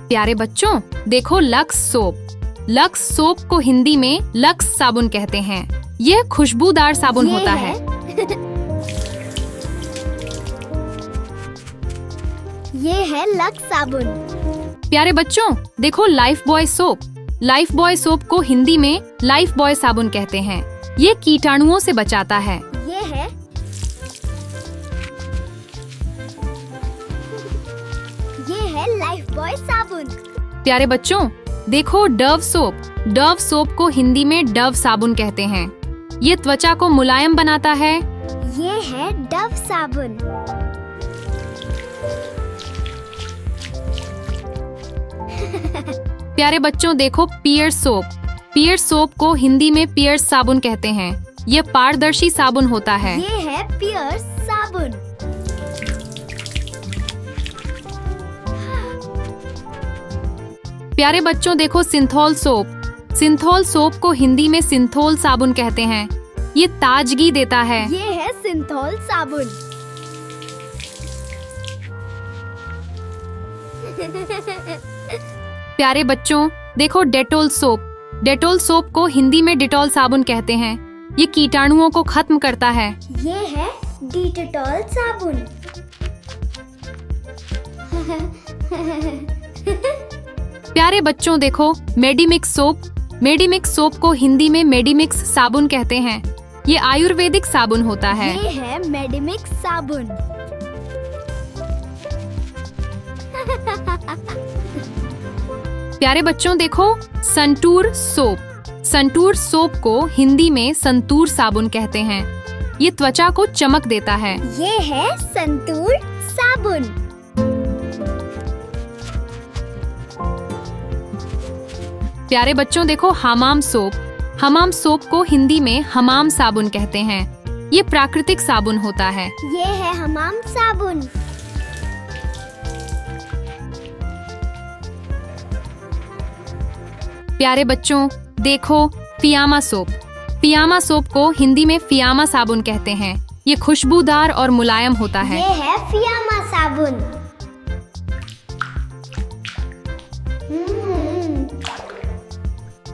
प्यारे बच्चों देखो लक्स सोप। लक्स सोप को हिंदी में लक्स साबुन कहते हैं। यह खुशबूदार साबुन होता है। ये है लक्स साबुन। प्यारे बच्चों देखो life boy soap. Life boy soap को हिंदी में लाइफ बॉय साबुन कहते हैं। ये कीटाणुओं से बचाता है। ये है लाइफ बॉय साबुन। प्यारे बच्चों देखो डव सोप। डव सोप को हिंदी में डव साबुन कहते हैं। ये त्वचा को मुलायम बनाता है। ये है डव साबुन। प्यारे बच्चों देखो पियर्स सोप। पियर्स सोप को हिंदी में पियर्स साबुन कहते हैं। ये पारदर्शी साबुन होता है। ये है पियर्स साबुन। प्यारे बच्चों देखो सिंथोल सोप। सिंथोल सोप को हिंदी में सिंथोल साबुन कहते हैं। ये ताजगी देता है। ये है सिंथोल साबुन। प्यारे बच्चों देखो डेटोल सोप। डेटोल सोप को हिंदी में डिटॉल साबुन कहते हैं। ये कीटाणुओं को खत्म करता है। ये है डिटॉल साबुन। प्यारे बच्चों देखो मेडिमिक्स सोप। मेडिमिक्स सोप को हिंदी में मेडिमिक्स साबुन कहते हैं। ये आयुर्वेदिक साबुन होता है। ये है मेडिमिक्स साबुन। प्यारे बच्चों देखो संतूर सोप। संतूर सोप को हिंदी में संतूर साबुन कहते हैं। ये त्वचा को चमक देता है। ये है संतूर साबुन। प्यारे बच्चों देखो हमाम सोप। हमाम सोप को हिंदी में हमाम साबुन कहते हैं। ये प्राकृतिक साबुन होता है। ये है हमाम साबुन। प्यारे बच्चों देखो फियामा सोप। फियामा सोप को हिंदी में फियामा साबुन कहते हैं। ये खुशबूदार और मुलायम होता है। ये है फियामा साबुन।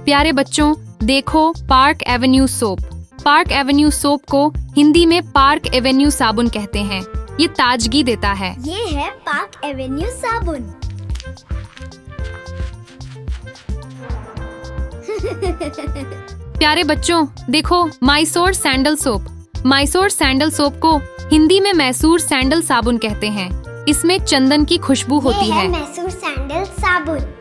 प्यारे बच्चों देखो park Avenue soap. Park Avenue soap को हिंदी में पार्क एवेन्यू साबुन कहते हैं। ये ताजगी देता है। ये है पार्क एवेन्यू साबुन। प्यारे बच्चों देखो Mysore sandal soap. Mysore sandal soap को हिंदी में मैसूर सैंडल साबुन कहते हैं। इसमें चंदन की खुशबू होती है। मैसूर सैंडल साबुन।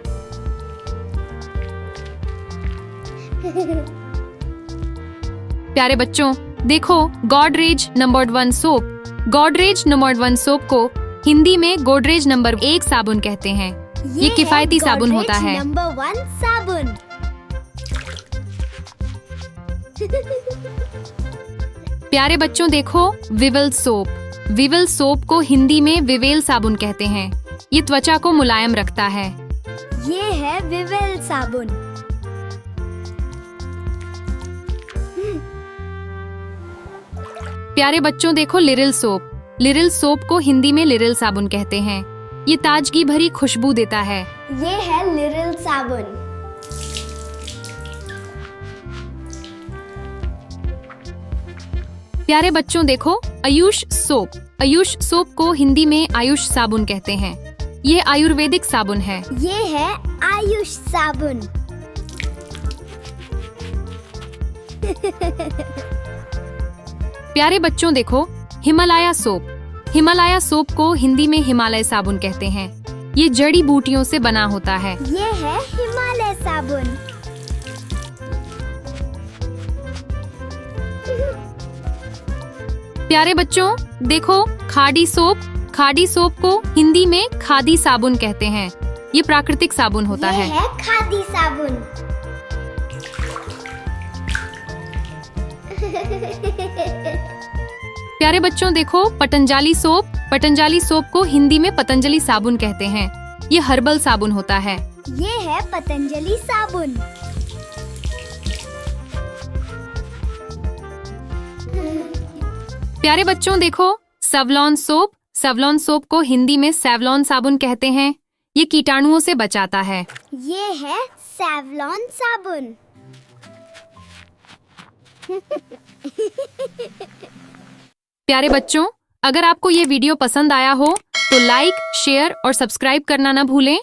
प्यारे बच्चों देखो Godrej number 1 soap. Godrej number 1 soap को हिंदी में गोडरेज नंबर 1 साबुन कहते हैं। ये किफायती साबुन होता है। नंबर 1 साबुन। प्यारे बच्चों देखो विवेल सोप। विवेल सोप को हिंदी में विवेल साबुन कहते हैं। ये त्वचा को मुलायम रखता है। ये है विवेल साबुन। प्यारे बच्चों देखो लिरिल सोप। लिरिल सोप को हिंदी में लिरिल साबुन कहते हैं। ये ताजगी भरी खुशबू देता है। ये है लिरिल साबुन। प्यारे बच्चों देखो आयुष सोप। आयुष सोप को हिंदी में आयुष साबुन कहते हैं। ये आयुर्वेदिक साबुन है। ये है आयुष साबुन। प्यारे बच्चों देखो हिमालया सोप। हिमालया सोप को हिंदी में हिमालय साबुन कहते हैं। ये जड़ी बूटियों से बना होता है। ये है हिमालय साबुन। प्यारे बच्चों देखो खादी सोप। खादी सोप को हिंदी में खादी साबुन कहते हैं। ये प्राकृतिक साबुन होता है। ये है खादी साबुन। प्यारे बच्चों देखो पतंजलि सोप। पतंजलि सोप को हिंदी में पतंजलि साबुन कहते हैं। ये हर्बल साबुन होता है। ये है पतंजलि साबुन। प्यारे बच्चों देखो सेवलॉन सोप। सेवलॉन सोप को हिंदी में सेवलॉन साबुन कहते हैं। ये कीटाणुओं से बचाता है। ये है सेवलॉन साबुन। प्यारे बच्चों, अगर आपको ये वीडियो पसंद आया हो तो लाइक, शेयर और सब्सक्राइब करना ना भूलें।